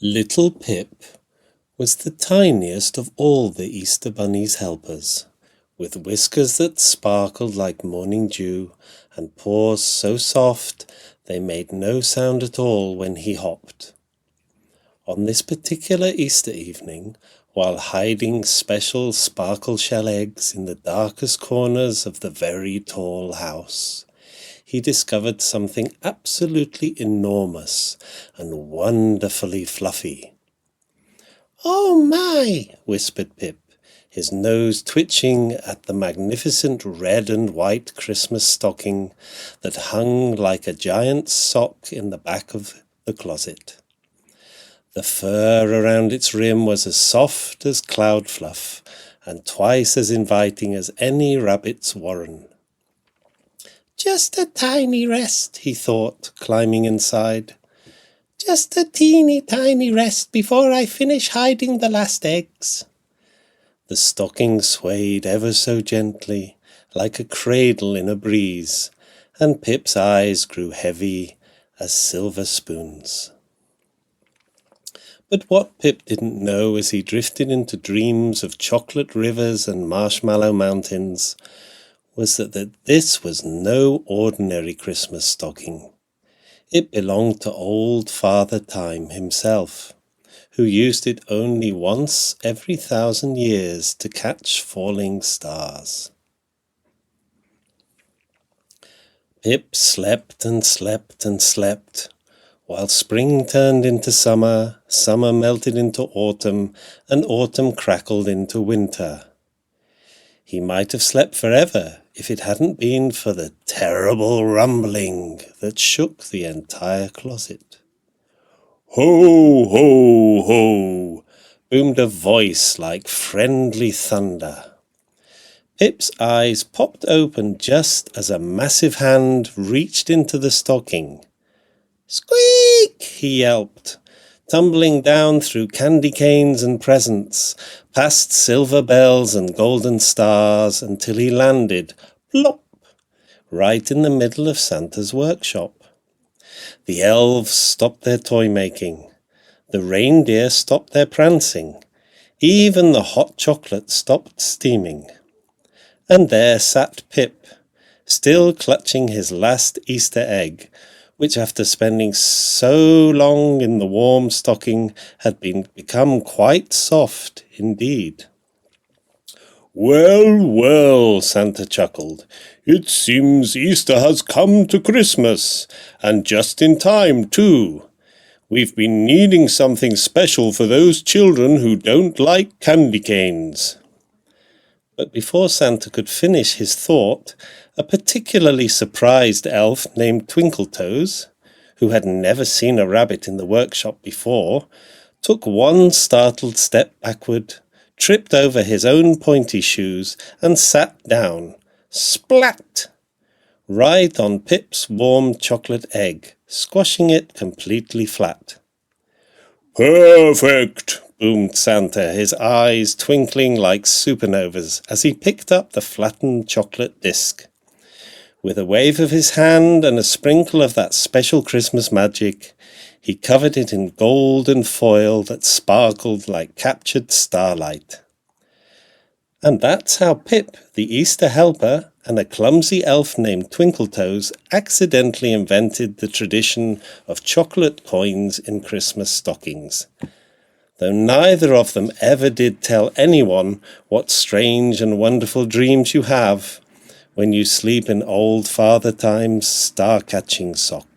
Little Pip was the tiniest of all the Easter Bunny's helpers, with whiskers that sparkled like morning dew and paws so soft they made no sound at all when he hopped. On this particular Easter evening, while hiding special sparkle shell eggs in the darkest corners of the very tall house, he discovered something absolutely enormous and wonderfully fluffy. "Oh my!" whispered Pip, his nose twitching at the magnificent red and white Christmas stocking that hung like a giant sock in the back of the closet. The fur around its rim was as soft as cloud fluff and twice as inviting as any rabbit's warren. "Just a tiny rest," he thought, climbing inside. "Just a teeny tiny rest before I finish hiding the last eggs." The stocking swayed ever so gently, like a cradle in a breeze, and Pip's eyes grew heavy as silver spoons. But what Pip didn't know as he drifted into dreams of chocolate rivers and marshmallow mountains was that this was no ordinary Christmas stocking. It belonged to old Father Time himself, who used it only once every 1,000 years to catch falling stars. Pip slept and slept and slept, while spring turned into summer, summer melted into autumn, and autumn crackled into winter. He might have slept forever if it hadn't been for the terrible rumbling that shook the entire closet. "Ho, ho, ho!" boomed a voice like friendly thunder. Pip's eyes popped open just as a massive hand reached into the stocking. "Squeak!" he yelped, tumbling down through candy canes and presents, past silver bells and golden stars, until he landed, plop, right in the middle of Santa's workshop. The elves stopped their toy-making. The reindeer stopped their prancing. Even the hot chocolate stopped steaming. And there sat Pip, still clutching his last Easter egg, which after spending so long in the warm stocking had become quite soft indeed. "Well, well," Santa chuckled, "it seems Easter has come to Christmas, and just in time, too. We've been needing something special for those children who don't like candy canes." But before Santa could finish his thought, a particularly surprised elf named Twinkletoes, who had never seen a rabbit in the workshop before, took one startled step backward, tripped over his own pointy shoes, and sat down, splat, right on Pip's warm chocolate egg, squashing it completely flat. "Perfect!" boomed Santa, his eyes twinkling like supernovas as he picked up the flattened chocolate disc. With a wave of his hand and a sprinkle of that special Christmas magic, he covered it in golden foil that sparkled like captured starlight. And that's how Pip, the Easter helper, and a clumsy elf named Twinkletoes accidentally invented the tradition of chocolate coins in Christmas stockings, though neither of them ever did tell anyone what strange and wonderful dreams you have when you sleep in old Father Time's star-catching sock.